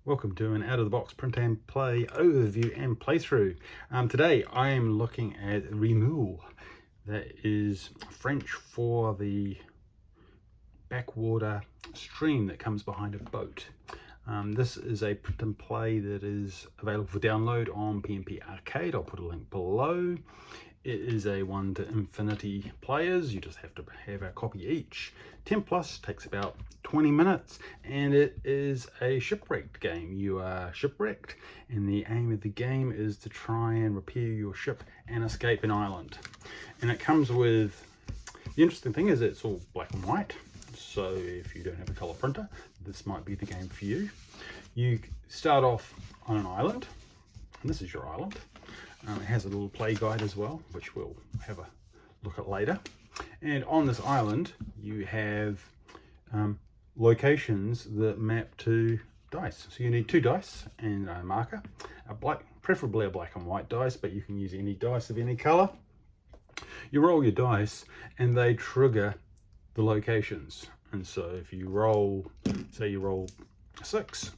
Welcome to an out-of-the-box print and play overview and playthrough. Today I am looking at REMOUS. That is French for the backwater stream that comes behind a boat. This is a print and play that is available for download on PnP Arcade. I'll put a link below. It is a 1 to infinity players. You just have to have a copy each. 10 plus takes about 20 minutes, and it is a shipwrecked game. You are shipwrecked, and the aim of the game is to try and repair your ship and escape an island. And it comes with, the interesting thing is it's all black and white. So if you don't have a color printer, this might be the game for you. You start off on an island, and this is your island. It has a little play guide as well, which we'll have a look at later. And on this island, you have locations that map to dice. So you need 2 dice and a marker, preferably a black and white dice, but you can use any dice of any color. You roll your dice and they trigger the locations. And so if you roll, say you roll 6,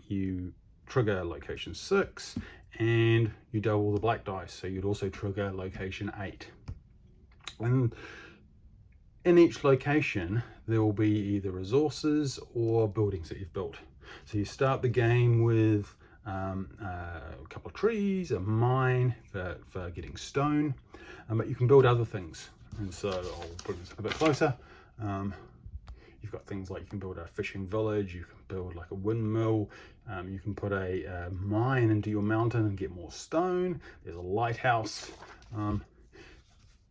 you trigger location 6, and you double the black dice, so you'd also trigger location 8. And in each location there will be either resources or buildings that you've built. So you start the game with a couple of trees, a mine for getting stone, but you can build other things. And so I'll bring this a bit closer. You've got things like you can build a fishing village, you can build like a windmill, you can put a mine into your mountain and get more stone. There's a lighthouse.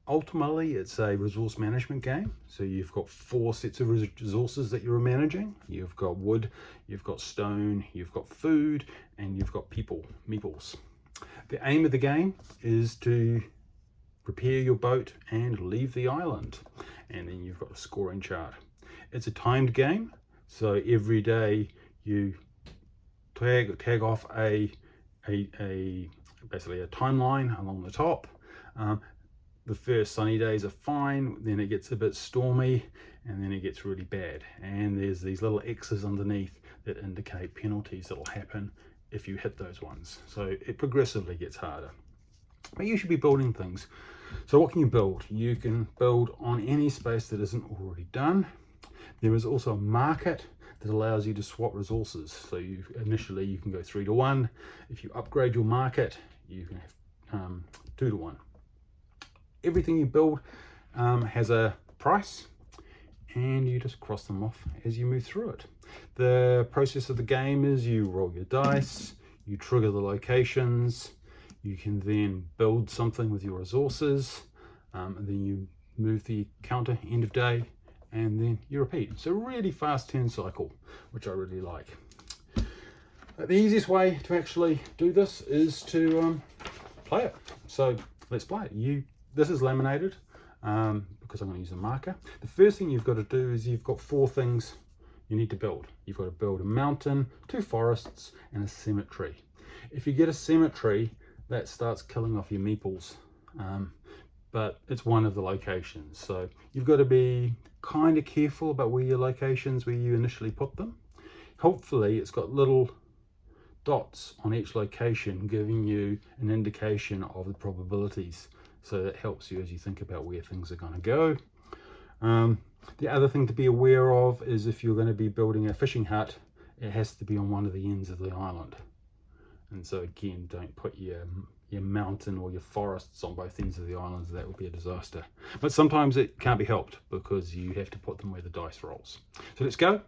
Ultimately, it's a resource management game. So you've got 4 sets of resources that you're managing. You've got wood, you've got stone, you've got food, and you've got meeples. The aim of the game is to repair your boat and leave the island. And then you've got a scoring chart. It's a timed game, so every day you tag off basically a timeline along the top. The first sunny days are fine, then it gets a bit stormy, and then it gets really bad. And there's these little X's underneath that indicate penalties that'll happen if you hit those ones. So it progressively gets harder. But you should be building things. So what can you build? You can build on any space that isn't already done. There is also a market that allows you to swap resources. So initially you can go 3 to 1. If you upgrade your market, you can have 2 to 1. Everything you build has a price, and you just cross them off as you move through it. The process of the game is you roll your dice, you trigger the locations, you can then build something with your resources, and then you move the counter end of day, and then you repeat. So really fast turn cycle, which I really like. The easiest way to actually do this is to play it. So let's play it. This is laminated because I'm going to use a marker. The first thing you've got to do is you've got 4 things you need to build. You've got to build a mountain, 2 forests, and a cemetery. If you get a cemetery, that starts killing off your meeples. But it's one of the locations. So you've got to be kind of careful about where you initially put them. Hopefully it's got little dots on each location giving you an indication of the probabilities. So that helps you as you think about where things are going to go. The other thing to be aware of is if you're going to be building a fishing hut, it has to be on one of the ends of the island. And so again, don't put your mountain or your forests on both ends of the islands. That will be a disaster. But sometimes it can't be helped because you have to put them where the dice rolls. So let's go.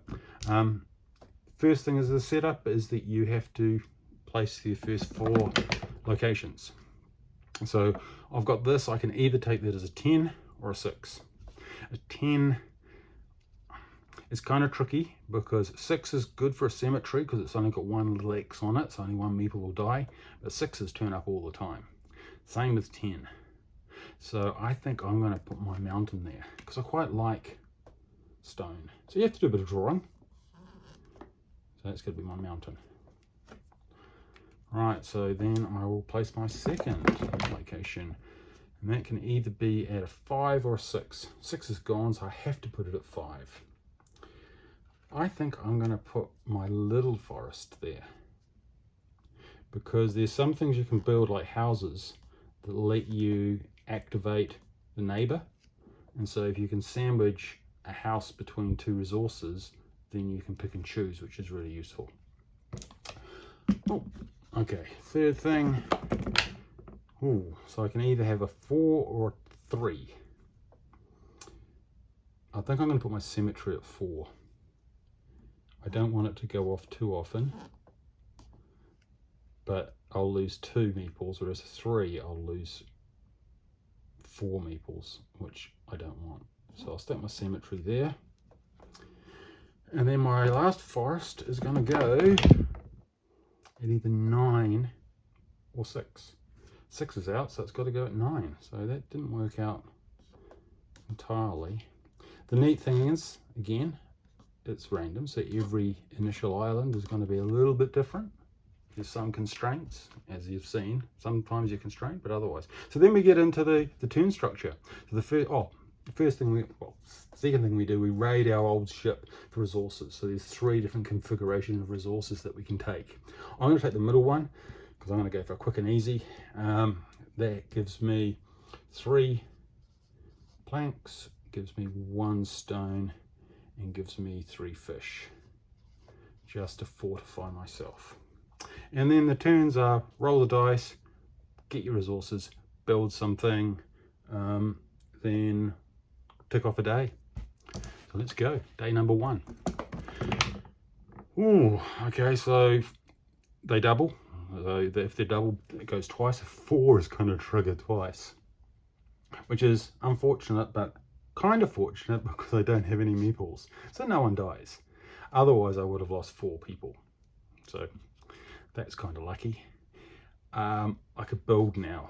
First thing is the setup is that you have to place the first 4 locations. So I've got this. I can either take that as a 10 or a 6. A 10 is kind of tricky because 6 is good for a cemetery because it's only got 1 little X on it, so only 1 meeple will die, but 6s turn up all the time. Same with 10. So I think I'm going to put my mountain there because I quite like stone. So you have to do a bit of drawing. So that's going to be my mountain. Right, so then I will place my second location, and that can either be at a 5 or a 6. 6 is gone, so I have to put it at 5. I think I'm going to put my little forest there, because there's some things you can build like houses that let you activate the neighbor. And so if you can sandwich a house between two resources, then you can pick and choose, which is really useful. Oh, okay, third thing. Ooh, so I can either have a 4 or a 3. I think I'm going to put my symmetry at 4. I don't want it to go off too often, but I'll lose 2 meeples, whereas 3 I'll lose 4 meeples, which I don't want. So I'll stick my symmetry there. And then my last forest is going to go at either 9 or 6. 6 is out, so it's got to go at 9. So that didn't work out entirely. The neat thing is, again, it's random, so every initial island is going to be a little bit different. There's some constraints, as you've seen. Sometimes you're constrained, but otherwise. So then we get into the turn structure. So second thing we do, we raid our old ship for resources. So there's 3 different configurations of resources that we can take. I'm going to take the middle one, because I'm going to go for a quick and easy. That gives me 3 planks, gives me 1 stone, and gives me 3 fish, just to fortify myself. And then the turns are roll the dice, get your resources, build something, then tick off a day. So let's go, day number 1. Ooh, okay, so they double. So if they're double, it goes twice. 4 is going to trigger twice, which is unfortunate, but kind of fortunate, because I don't have any meeples, so no one dies. Otherwise I would have lost 4 people, so that's kind of lucky. I could build now,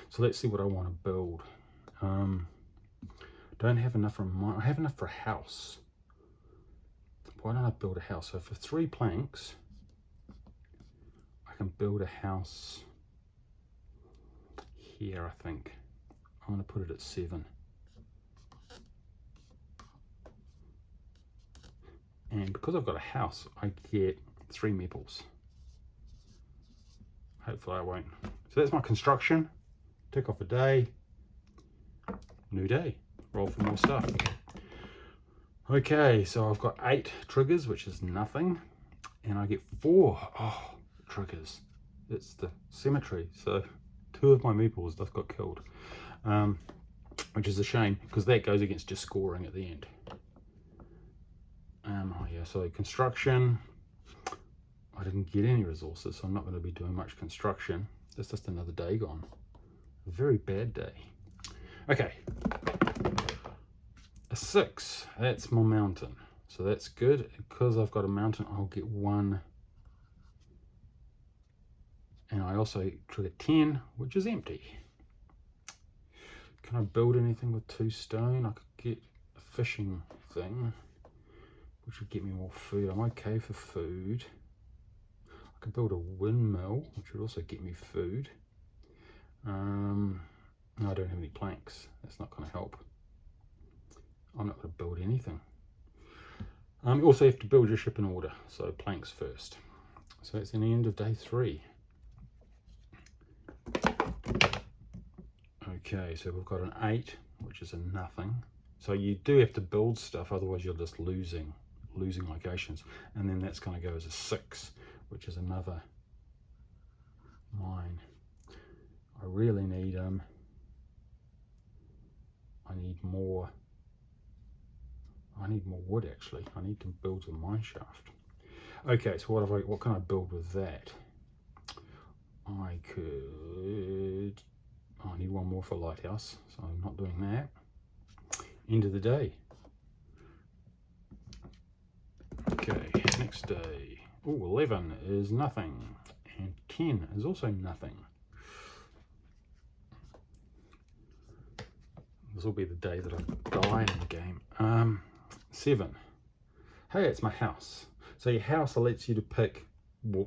so let's see what I want to build. Don't have enough for mine. I have enough for a house. Why don't I build a house? So for 3 planks I can build a house here. I think I'm going to put it at 7. And because I've got a house, I get 3 meeples. Hopefully I won't. So that's my construction. Tick off a day. New day. Roll for more stuff. Okay, so I've got 8 triggers, which is nothing. And I get 4 triggers. It's the symmetry. So 2 of my meeples just got killed. Which is a shame, because that goes against just scoring at the end. So construction, I didn't get any resources, so I'm not going to be doing much construction. That's just another day gone. A very bad day. Okay, a 6, that's my mountain, so that's good. Because I've got a mountain, I'll get 1, and I also trigger 10, which is empty. Can I build anything with 2 stone? I could get a fishing thing, which would get me more food. I'm okay for food. I could build a windmill, which would also get me food. No, I don't have any planks. That's not going to help. I'm not going to build anything. You also have to build your ship in order, so planks first. So that's the end of day 3. Okay, so we've got an 8, which is a nothing. So you do have to build stuff, otherwise you're just losing locations. And then that's going to go as a 6, which is another mine. I really need I need more wood, actually. I need to build a mine shaft. Okay, so what can I build with that? I need 1 more for lighthouse, so I'm not doing that. End of the day. Okay, next day. Oh, 11 is nothing, and 10 is also nothing. This will be the day that I die in the game. 7. Hey, it's my house. So your house lets you to pick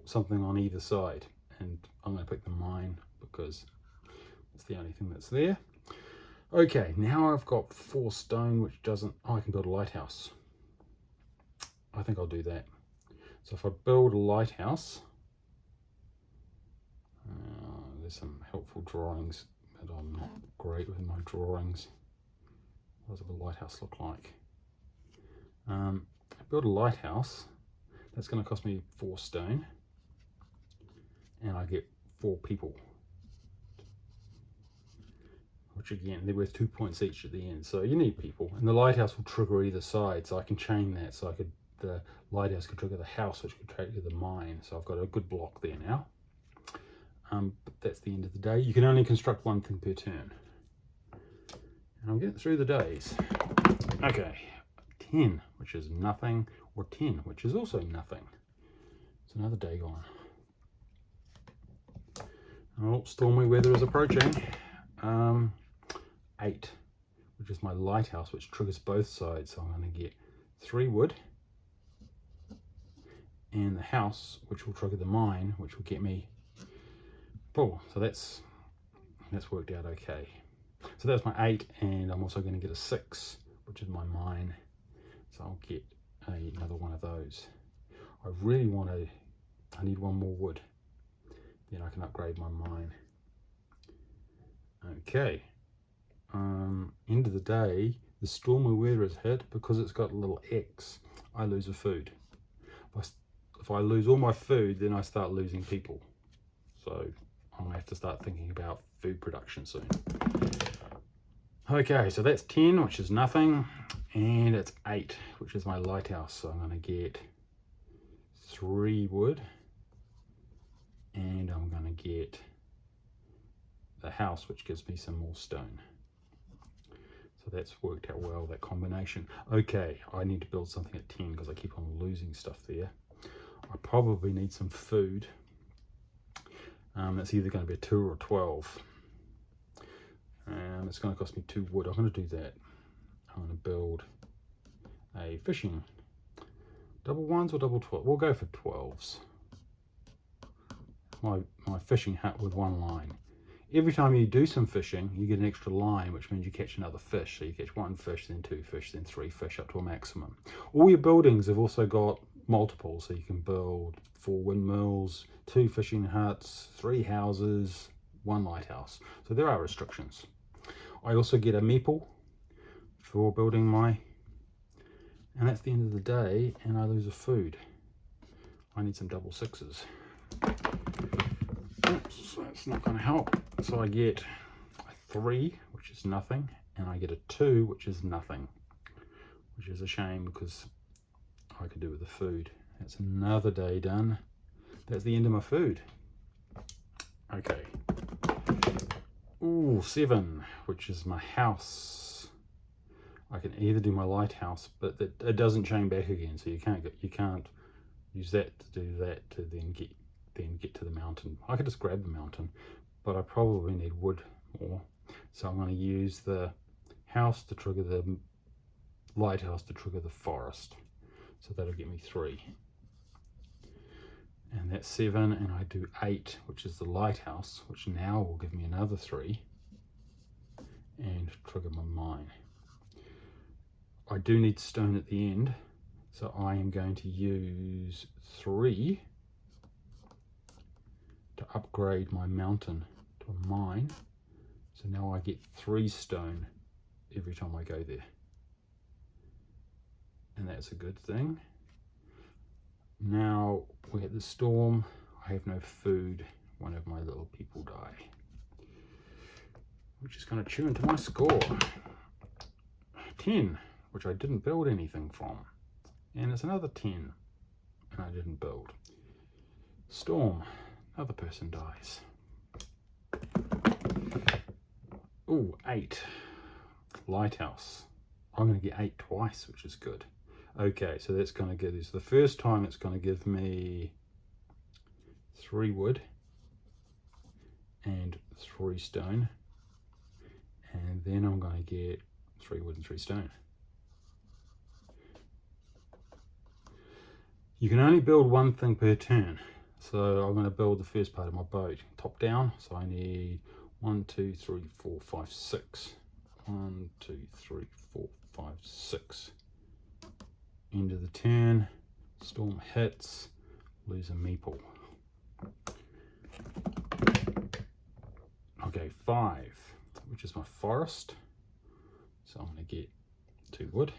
something on either side, and I'm going to pick the mine because it's the only thing that's there. Okay, now I've got 4 stone, which doesn't. Oh, I can build a lighthouse. I think I'll do that. So if I build a lighthouse, there's some helpful drawings, but I'm not great with my drawings. What does a lighthouse look like? I build a lighthouse. That's going to cost me 4 stone, and I get 4 people, which again, they're worth 2 points each at the end. So you need people, and the lighthouse will trigger either side, so I can chain that. So the lighthouse could trigger the house, which could trigger the mine. So I've got a good block there now. But that's the end of the day. You can only construct 1 thing per turn, and I'm getting through the days. Okay, 10, which is nothing, or 10, which is also nothing. It's another day gone. Oh, stormy weather is approaching. 8, which is my lighthouse, which triggers both sides. So I'm going to get 3 wood, and the house, which will trigger the mine, which will get me 4. So that's worked out okay. So that's my 8, and I'm also going to get a 6, which is my mine. So I'll get another one of those. I really want to, I need 1 more wood. Then I can upgrade my mine. Okay. End of the day, the stormy weather is hit. Because it's got a little X, I lose a food. If I lose all my food, then I start losing people. So I'm going to have to start thinking about food production soon. Okay, so that's 10, which is nothing, and it's 8, which is my lighthouse. So I'm going to get 3 wood, and I'm going to get the house, which gives me some more stone. So that's worked out well, that combination. Okay, I need to build something at 10 because I keep on losing stuff there. I probably need some food. It's either going to be a 2 or a 12. It's going to cost me 2 wood. I'm going to do that. I'm going to build a fishing. Double 1s or double 12? We'll go for 12s. My fishing hut with 1 line. Every time you do some fishing, you get an extra line, which means you catch another fish. So you catch 1 fish, then 2 fish, then 3 fish, up to a maximum. All your buildings have also got multiples, so you can build 4 windmills, 2 fishing huts, 3 houses, 1 lighthouse. So there are restrictions. I also get a meeple for building my, and that's the end of the day, and I lose a food. I need some double 6s. Oops, that's not going to help. So I get a 3, which is nothing, and I get a 2, which is nothing, which is a shame because I could do with the food. That's another day done. That's the end of my food. Okay. Ooh, 7, which is my house. I can either do my lighthouse, but it doesn't chain back again, so you can't use that to do that to then get to the mountain. I could just grab the mountain, but I probably need wood more. So I'm going to use the house to trigger the lighthouse to trigger the forest. So that'll get me 3. And that's 7, and I do 8, which is the lighthouse, which now will give me another 3 and trigger my mine. I do need stone at the end, so I am going to use 3 to upgrade my mountain to a mine. So now I get 3 stone every time I go there. And that's a good thing. Now we get the storm. I have no food. One of my little people die, which is going to chew into my score. 10, which I didn't build anything from. And it's another 10, and I didn't build. Storm, another person dies. Ooh, 8. Lighthouse. I'm going to get 8 twice, which is good. Okay, so that's going to give this, the first time it's going to give me 3 wood and 3 stone, and then I'm going to get 3 wood and 3 stone. You can only build 1 thing per turn, so I'm going to build the first part of my boat top down. So I need 1, 2, 3, 4, 5, 6. 1, 2, 3, 4, 5, 6. End of the turn, Storm hits, lose a meeple. Okay, 5, which is my forest. So I'm going to get 2 wood.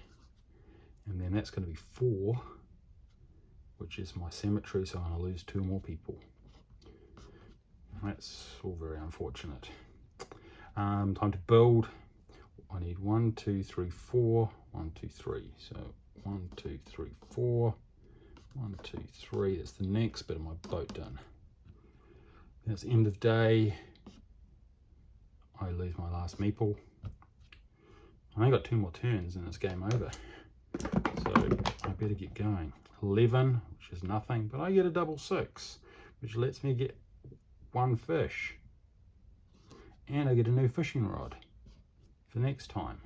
And then that's going to be 4, which is my cemetery, so I'm going to lose 2 more people. That's all very unfortunate. Time to build. I need 1, 2, 3, 4. 1, 2, 3. So 1, 2, 3, 4. 1, 2, 3. That's the next bit of my boat done. That's end of day. I lose my last meeple. I only got 2 more turns and it's game over. So I better get going. 11, which is nothing, but I get a double 6, which lets me get 1 fish. And I get a new fishing rod for next time.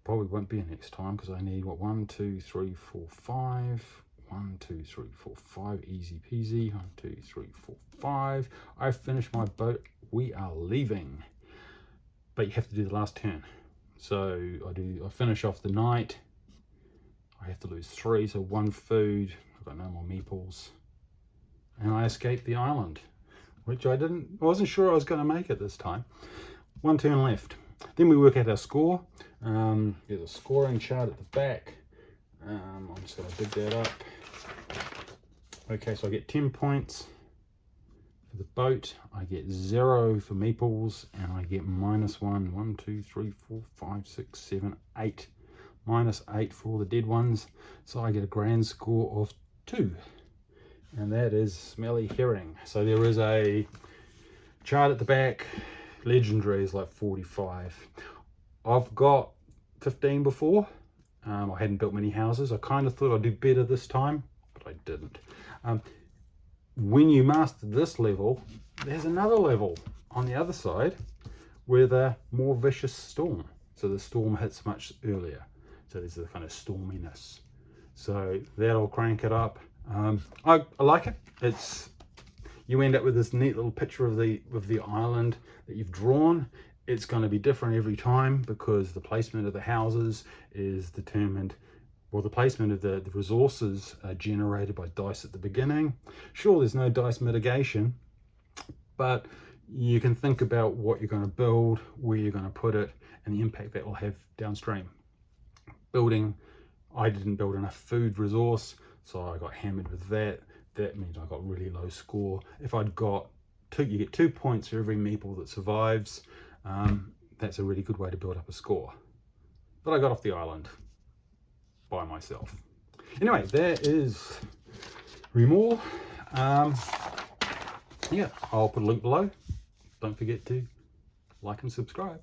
Probably won't be a next time because I need, what, 1, 2, 3, 4, 5. 1, 2, 3, 4, 5. Easy peasy. 1, 2, 3, 4, 5. I finished my boat. We are leaving. But you have to do the last turn. So I finish off the night. I have to lose 3, so 1 food. I've got no more meeples. And I escape the island, which I wasn't sure I was going to make it this time. 1 turn left. Then we work out our score. There's a scoring chart at the back. I'm just going to dig that up. Okay, so I get 10 points for the boat. I get 0 for meeples, and I get -1. 1, 2, 3, 4, 5, 6, 7, 8. -8 for all the dead ones. So I get a grand score of 2. And that is smelly herring. So there is a chart at the back. Legendary is like 45. I've got 15 before. I hadn't built many houses. I kind of thought I'd do better this time, but I didn't. When you master this level, there's another level on the other side with a more vicious storm. So the storm hits much earlier. So there's the kind of storminess. So that'll crank it up. I like it. You end up with this neat little picture of the island that you've drawn. It's going to be different every time because the placement of the houses is determined. Well, the placement of the resources are generated by dice at the beginning. Sure, there's no dice mitigation, but you can think about what you're going to build, where you're going to put it, and the impact that will have downstream. Building, I didn't build enough food resource, so I got hammered with that. That means I got really low score. If I'd got 2, you get 2 points for every meeple that survives. That's a really good way to build up a score. But I got off the island by myself. Anyway, there is REMOUS. Yeah, I'll put a link below. Don't forget to like and subscribe.